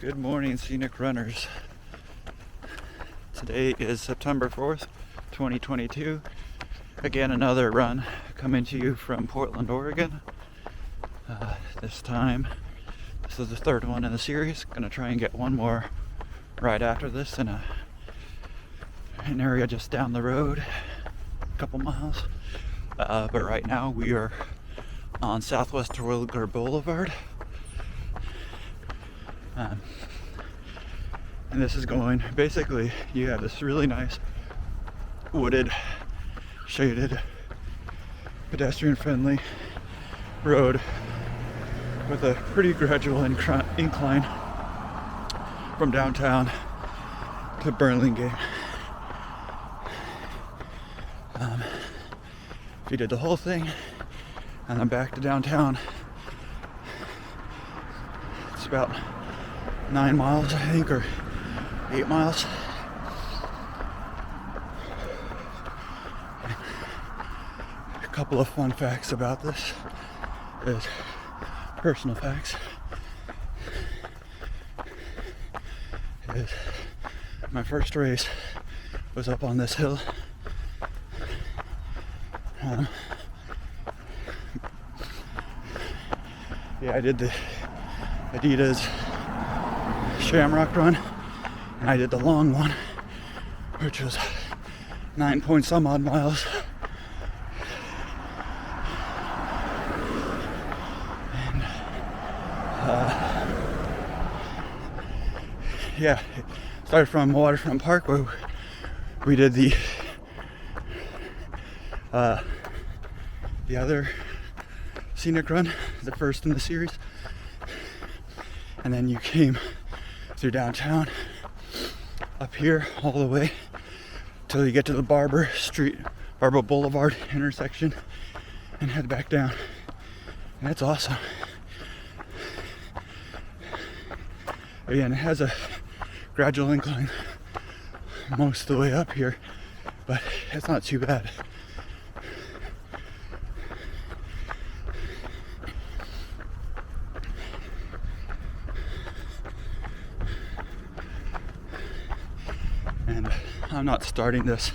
Good morning, Scenic Runners. Today is September 4th, 2022. Again, another run coming to you from Portland, Oregon. This is the third one in the series. Gonna try and get one more right after this in an area just down the road, a couple miles. But right now we are on Southwest Terwilliger Blvd. And this is going, basically, you have this really nice wooded, shaded, pedestrian-friendly road with a pretty gradual incline from downtown to Burlingame. If you did the whole thing and then back to downtown, it's about 9 miles, I think, or 8 miles. A couple of fun facts about this is personal facts. Is my first race was up on this hill. I did the Adidas Shamrock Run, and I did the long one, which was 9 point some odd miles. And started from Waterfront Parkway. We did the other Scenic Run, the first in the series, and then you came through downtown up here all the way till you get to the Barber Boulevard intersection and head back down. And that's awesome. Again, it has a gradual incline most of the way up here, but it's not too bad. And I'm not starting this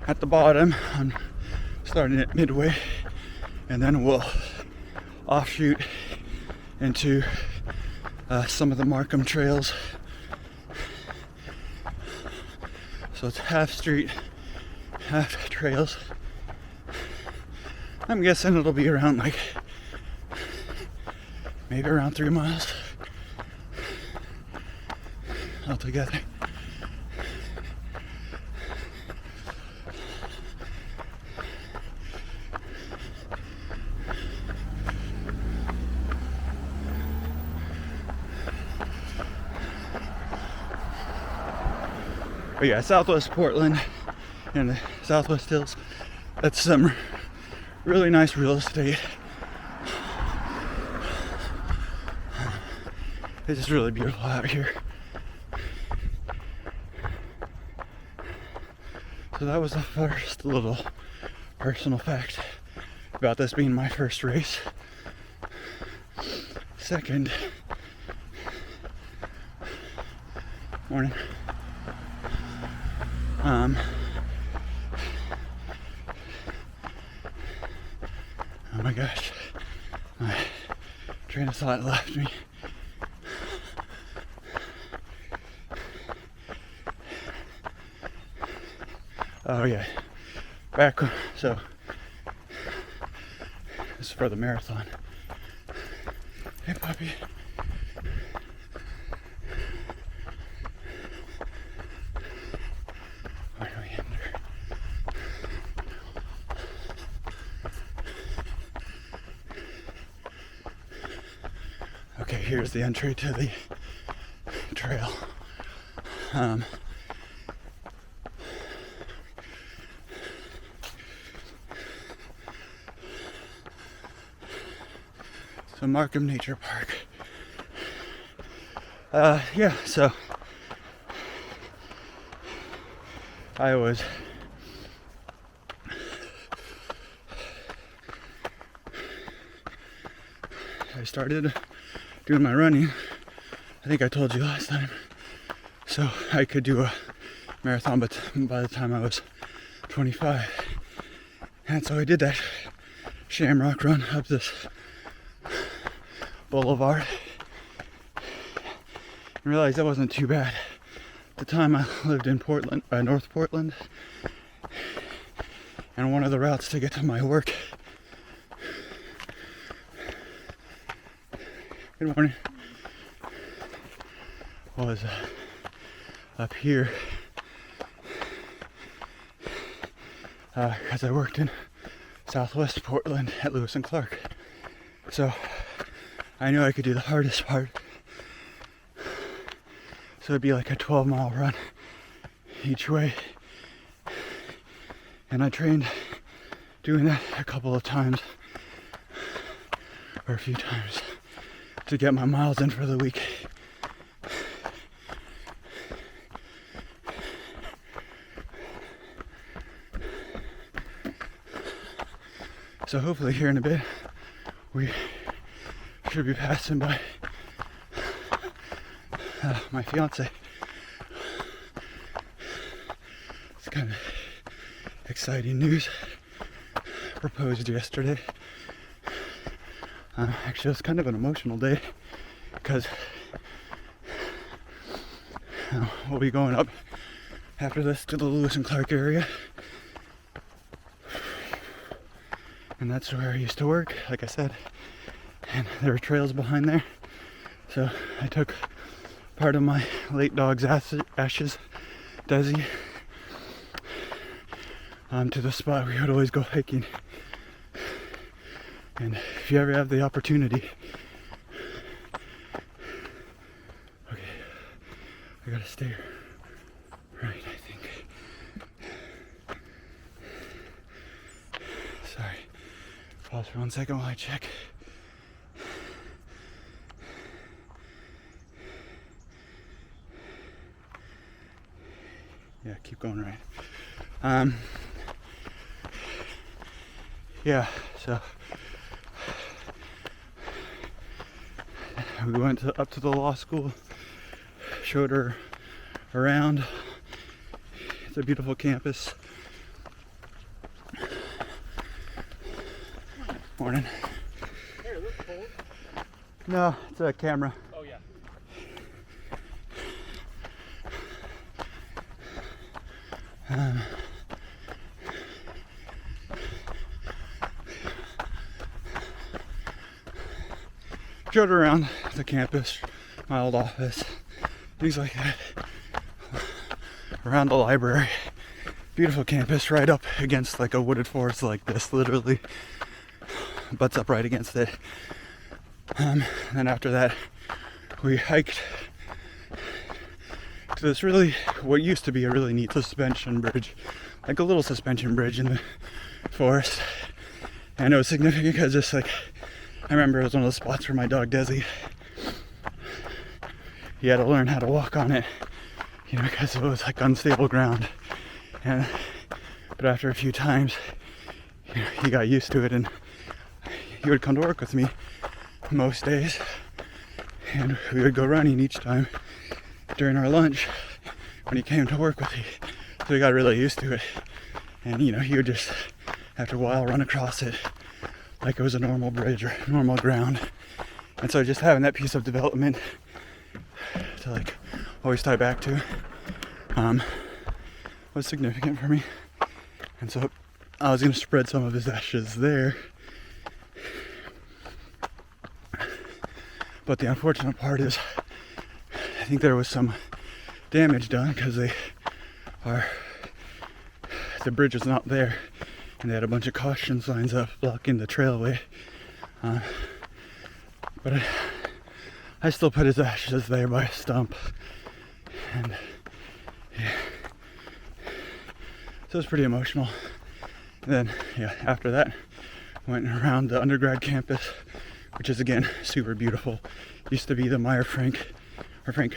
at the bottom, I'm starting at midway, and then we'll offshoot into some of the Marquam trails. So it's half street, half trails. I'm guessing it'll be around maybe around 3 miles altogether. But yeah, Southwest Portland and the Southwest Hills, that's some really nice real estate. It's just really beautiful out here. So that was the first little personal fact about this being my first race. Second, morning. Oh my gosh, my train of thought left me. Oh yeah, so this is for the marathon. Hey puppy. Where do we enter? Okay, here's the entry to the trail. So Marquam Nature Park. So I started doing my running I think I told you last time. So I could do a marathon, but by the time I was 25. And so I did that Shamrock run up this boulevard and realized that wasn't too bad. At the time I lived in Portland, North Portland, and one of the routes to get to my work. Good morning. Was up here because I worked in Southwest Portland at Lewis and Clark. So I knew I could do the hardest part. So it'd be like a 12-mile run each way. And I trained doing that a couple of times, or a few times, to get my miles in for the week. So hopefully here in a bit, we should be passing by my fiance. It's kind of exciting news. Proposed yesterday. Actually, it's kind of an emotional day because we'll be going up after this to the Lewis and Clark area. And that's where I used to work, like I said. And there were trails behind there. So I took part of my late dog's ashes, Desi, to the spot we would always go hiking. And if you ever have the opportunity, okay, I gotta stay right, I think. Sorry, pause for 1 second while I check. Yeah, keep going right. Yeah, so we went up to the law school, showed her around. It's a beautiful campus. Morning. Here, look cold. No, it's a camera. Oh yeah. Showed around the campus, my old office, things like that. Around the library. Beautiful campus right up against like a wooded forest like this, literally. Butts up right against it. And after that, we hiked to this really, what used to be a really neat suspension bridge. Like a little suspension bridge in the forest. And it was significant because just like, I remember it was one of those spots where my dog Desi, he had to learn how to walk on it, you know, because it was like unstable ground. And but after a few times, you know, he got used to it, and he would come to work with me most days, and we would go running each time during our lunch when he came to work with me. So he got really used to it, and you know, he would just after a while run across it like it was a normal bridge or normal ground. And so just having that piece of development to like always tie back to was significant for me. And so I was gonna spread some of his ashes there. But the unfortunate part is I think there was some damage done because the bridge was not there. And they had a bunch of caution signs up blocking the trailway. But I still put his ashes there by a stump. And yeah. So it was pretty emotional. And then, yeah, after that, went around the undergrad campus, which is again super beautiful. Used to be the Frank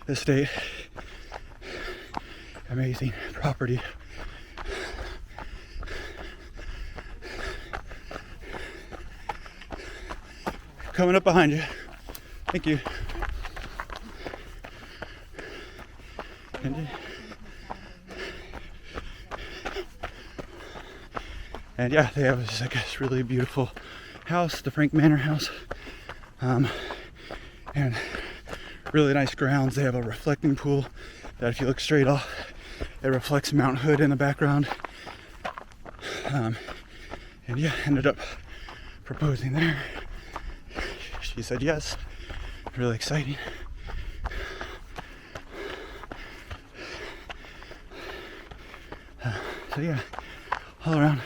estate. Amazing property. Coming up behind you. Thank you. And yeah, they have this, I guess, really beautiful house, the Frank Manor house, and really nice grounds. They have a reflecting pool that if you look straight off, it reflects Mount Hood in the background. And yeah, ended up proposing there. She said yes. Really exciting. So yeah, all around,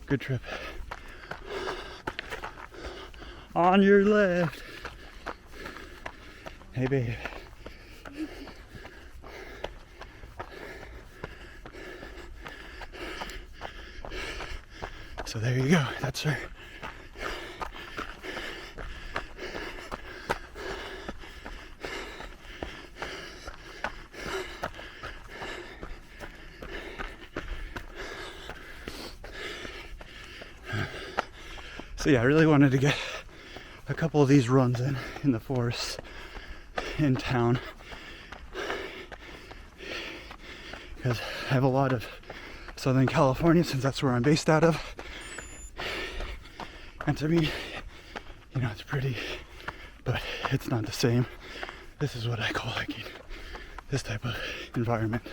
good trip. On your left. Hey babe. So there you go, that's her. So yeah, I really wanted to get a couple of these runs in the forests in town, because I have a lot of Southern California since that's where I'm based out of, and to me, you know, it's pretty, but it's not the same. This is what I call hiking, this type of environment.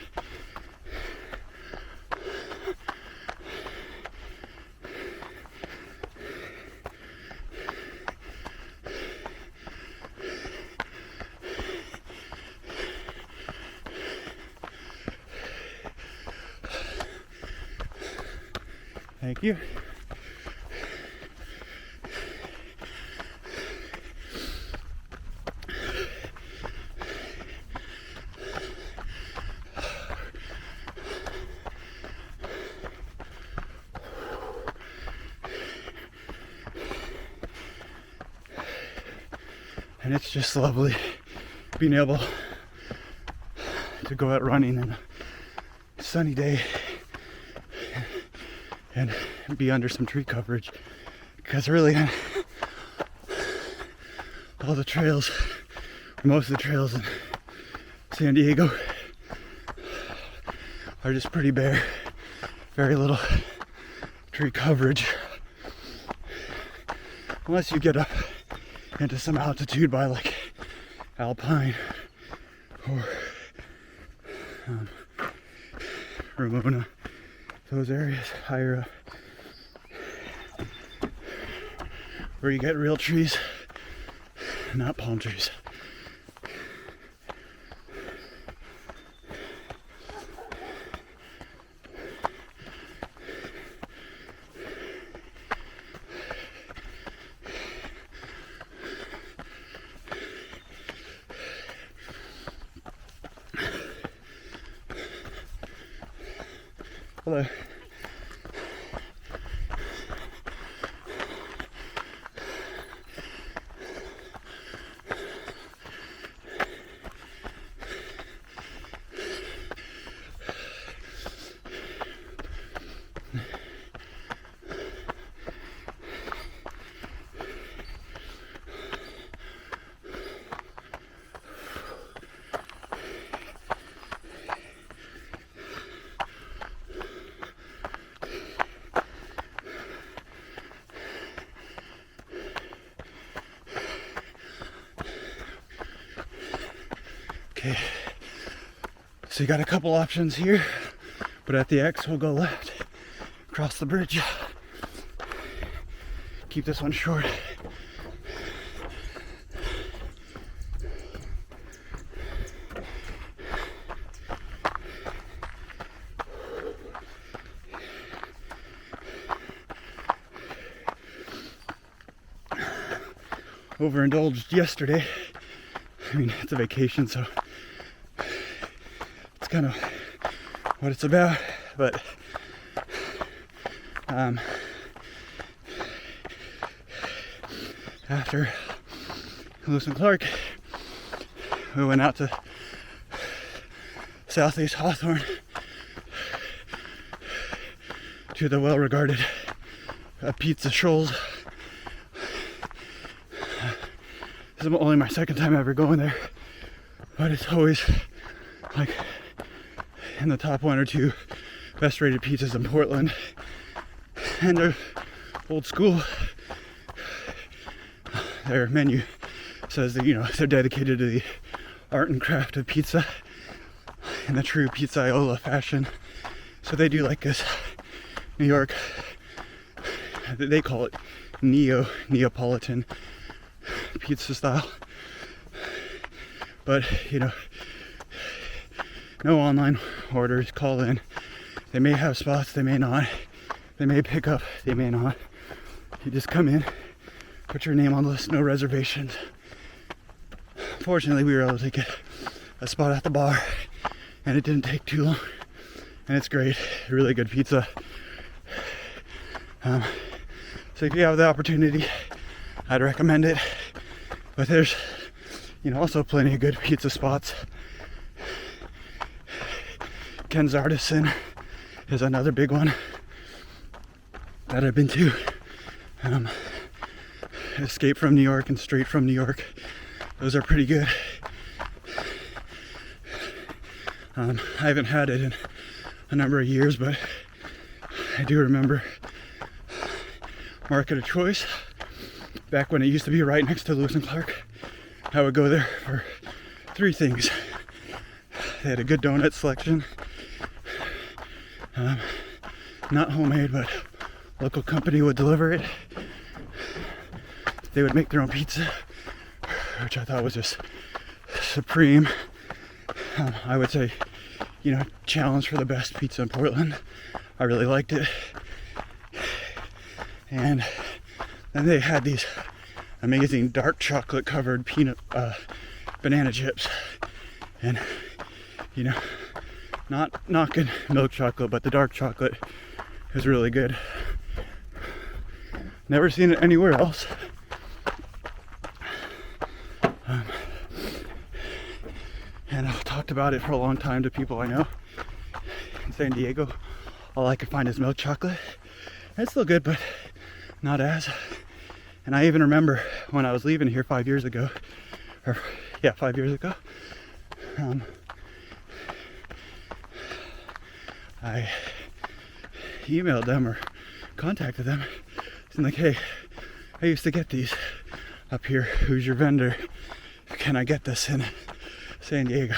Thank you. And it's just lovely being able to go out running on a sunny day and be under some tree coverage, because really all the trails, or most of the trails in San Diego are just pretty bare, very little tree coverage, unless you get up into some altitude by like Alpine or Ramona, those areas higher up, where you get real trees, not palm trees. Hello. Okay, so you got a couple options here, but at the X we'll go left, cross the bridge, keep this one short. Overindulged yesterday. I mean, it's a vacation, so it's kind of what it's about, but after Lewis and Clark, we went out to Southeast Hawthorne to the well-regarded Pizza Shoals. This is only my second time ever going there, but it's always like in the top 1 or 2 best rated pizzas in Portland. And they're old school. Their menu says that, you know, they're dedicated to the art and craft of pizza in the true pizzaiola fashion. So they do like this New York, they call it Neapolitan pizza style. But, you know, no online orders, call in. They may have spots, they may not. They may pick up, they may not. You just come in, put your name on the list, no reservations. Fortunately, we were able to get a spot at the bar, and it didn't take too long. And it's great, really good pizza. So if you have the opportunity, I'd recommend it. But there's, you know, also plenty of good pizza spots. Ken's Artisan is another big one that I've been to. Escape from New York and Straight from New York. Those are pretty good. I haven't had it in a number of years, but I do remember Market of Choice. Back when it used to be right next to Lewis and Clark, I would go there for 3 things. They had a good donut selection. Not homemade, but local company would deliver it. They would make their own pizza, which I thought was just supreme. I would say, you know, challenge for the best pizza in Portland. I really liked it. And then they had these amazing dark chocolate covered peanut banana chips. And, you know, not knocking milk chocolate, but the dark chocolate is really good. Never seen it anywhere else. And I've talked about it for a long time to people I know in San Diego. All I could find is milk chocolate. It's still good, but not as. And I even remember when I was leaving here 5 years ago, 5 years ago, I emailed them or contacted them, saying like, hey, I used to get these up here. Who's your vendor? Can I get this in San Diego?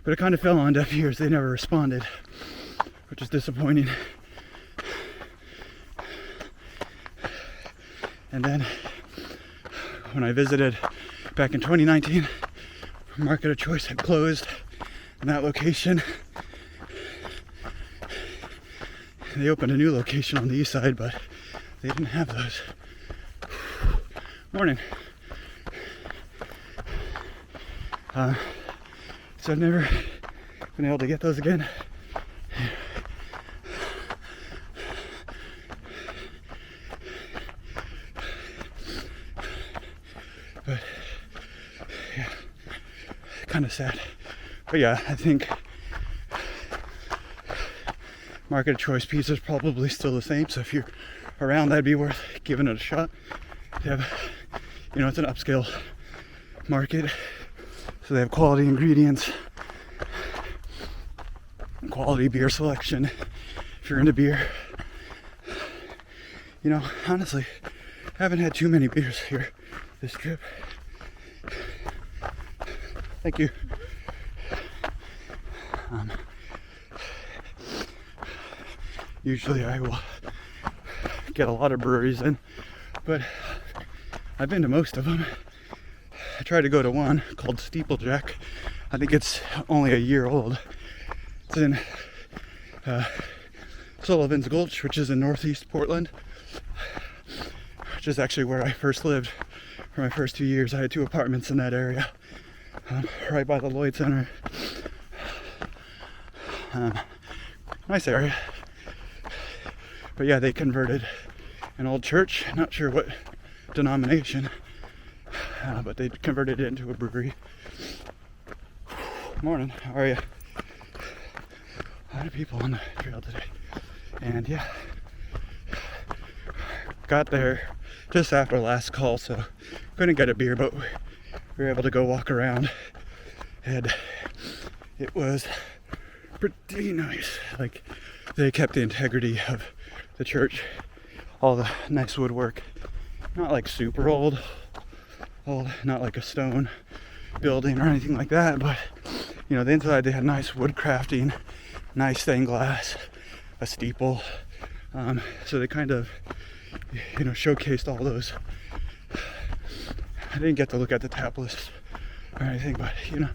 But it kind of fell on deaf ears. They never responded, which is disappointing. And then when I visited back in 2019, Market of Choice had closed in that location. They opened a new location on the east side, but they didn't have those. Morning. So I've never been able to get those again. But yeah, kind of sad. But yeah, I think Market of Choice pizza is probably still the same. So if you're around, that'd be worth giving it a shot. They have, you know, it's an upscale market, so they have quality ingredients, quality beer selection. If you're into beer, you know, honestly, I haven't had too many beers here this trip. Thank you. Usually I will get a lot of breweries in, but I've been to most of them. I tried to go to one called Steeplejack. I think it's only a year old. It's in Sullivan's Gulch, which is in northeast Portland, which is actually where I first lived for my first 2 years. I had 2 apartments in that area, right by the Lloyd Center. Nice area. But yeah, they converted an old church, not sure what denomination, but they converted it into a brewery. Morning, how are you? A lot of people on the trail today. And yeah, got there just after last call, so couldn't get a beer, but we were able to go walk around. And it was pretty nice. Like, they kept the integrity of the church, all the nice woodwork, not like super old, not like a stone building or anything like that, but you know, the inside they had nice wood crafting, nice stained glass, a steeple, so they kind of, you know, showcased all those. I didn't get to look at the tap list or anything, but you know,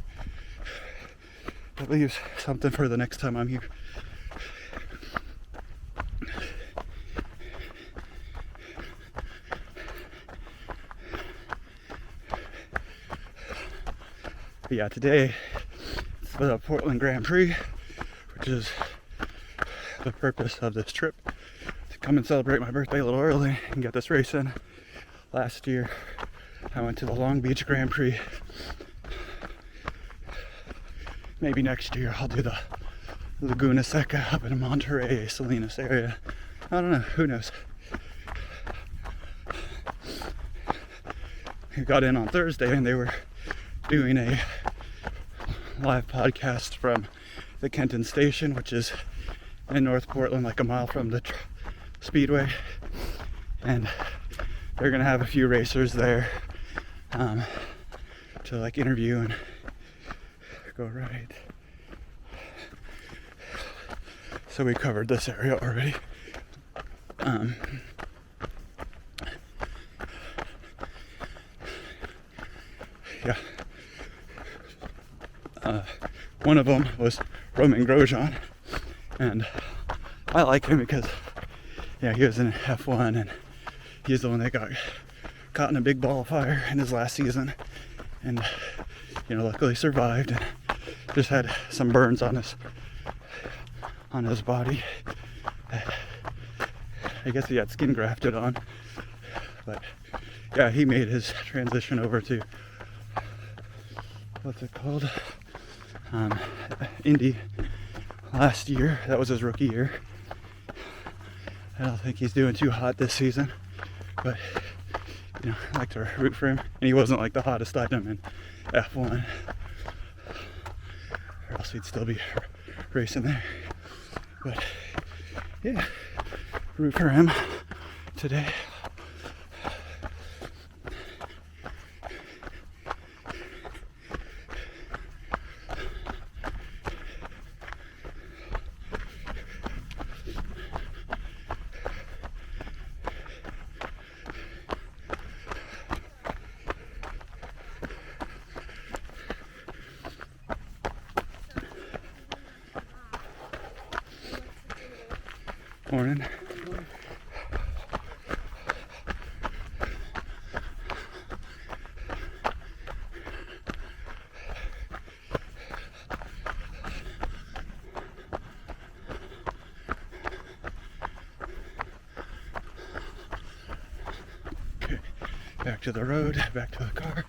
that leaves something for the next time I'm here. But yeah, today it's the Portland Grand Prix, which is the purpose of this trip, to come and celebrate my birthday a little early and get this race in. Last year I went to the Long Beach Grand Prix. Maybe next year I'll do the Laguna Seca up in Monterey, Salinas area. I don't know, who knows. I got in on Thursday and they were doing a live podcast from the Kenton Station, which is in North Portland, like a mile from the Speedway. And they're gonna have a few racers there to like interview and go right. So we covered this area already. Yeah. One of them was Roman Grosjean, and I like him because, yeah, he was in F1 and he's the one that got caught in a big ball of fire in his last season, and you know, luckily survived and just had some burns on his body. I guess he had skin grafted on, but yeah, he made his transition over to, what's it called, Indy last year. That was his rookie year. I don't think he's doing too hot this season, but you know, I like to root for him. And he wasn't like the hottest item in F1, or else he'd still be racing there. But yeah, root for him today. Morning. Okay, back to the road, back to the car.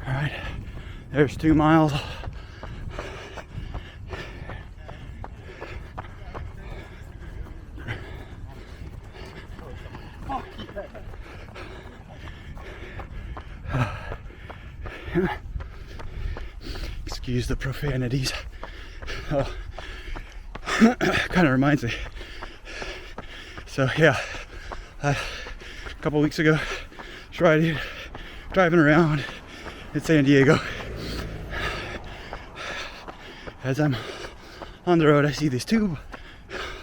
Alright, there's 2 miles. Excuse the profanities. Oh. Kind of reminds me. So yeah, a couple weeks ago, driving around in San Diego. As I'm on the road, I see these 2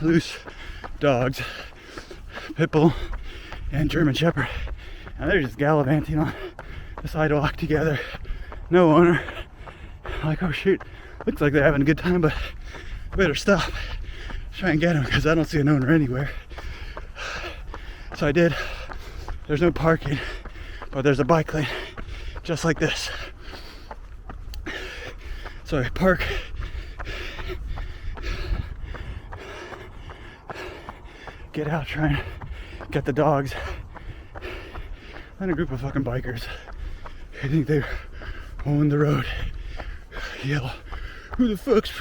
loose dogs, Pit Bull and German Shepherd, and they're just gallivanting on the sidewalk together. No owner. I'm like, oh shoot, looks like they're having a good time, but I better stop, try and get them, because I don't see an owner anywhere. So I did. There's no parking, but there's a bike lane just like this. So I park. Get out, try and get the dogs. And a group of fucking bikers. I think they own the road. Yell, who the fuck's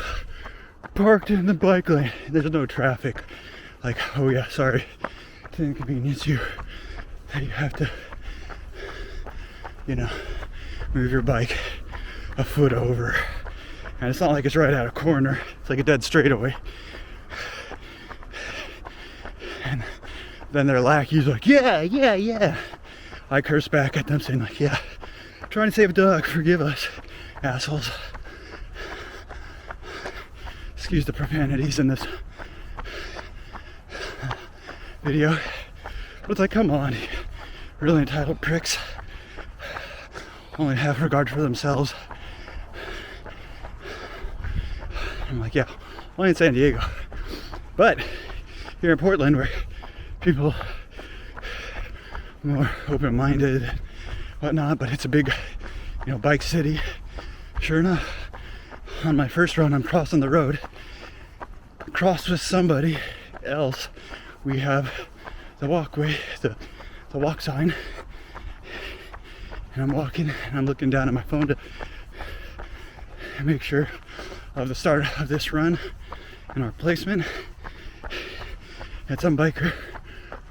parked in the bike lane? There's no traffic. Like, oh yeah, sorry to inconvenience you. That you have to, you know, move your bike a foot over. And it's not like it's right at a corner. It's like a dead straightaway. And then their lackey's like, yeah. I curse back at them saying like, yeah, trying to save a dog, forgive us, assholes. Excuse the profanities in this video. But it's like, come on, really entitled pricks. Only have regard for themselves. I'm like, yeah, only in San Diego. But here in Portland, where people are more open-minded and whatnot, but it's a big, you know, bike city. Sure enough, on my first run, I'm crossing the road. Crossed with somebody else. We have the walkway, the walk sign, and I'm walking and I'm looking down at my phone to make sure of the start of this run and our placement. And some biker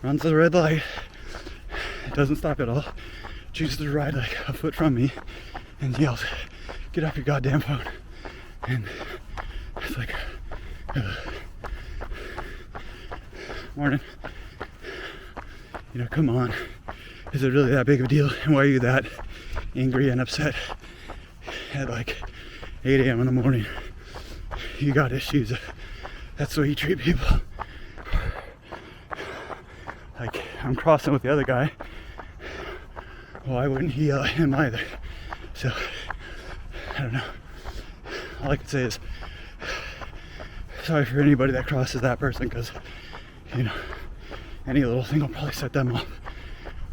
runs the red light. It doesn't stop at all. Chooses to ride like a foot from me and yells, "Get off your goddamn phone!" And it's like, morning. You know, come on. Is it really that big of a deal? And why are you that angry and upset at like 8 a.m. in the morning? You got issues. That's the way you treat people. Like, I'm crossing with the other guy. Why wouldn't he yell at him either? So, I don't know. All I can say is, sorry for anybody that crosses that person, because, you know, any little thing will probably set them off.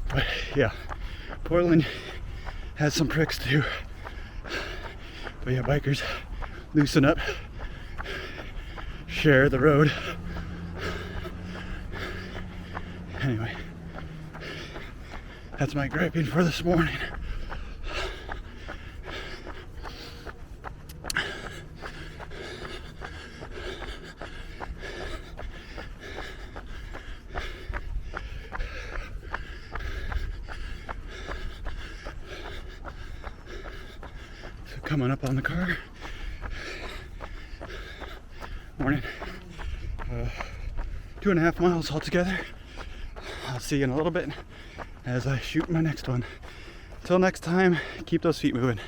But yeah, Portland has some pricks too. But yeah, bikers, loosen up, share the road. Anyway, that's my griping for this morning. So coming up on the car. Morning. 2.5 miles altogether. I'll see you in a little bit as I shoot my next one. Until next time, keep those feet moving.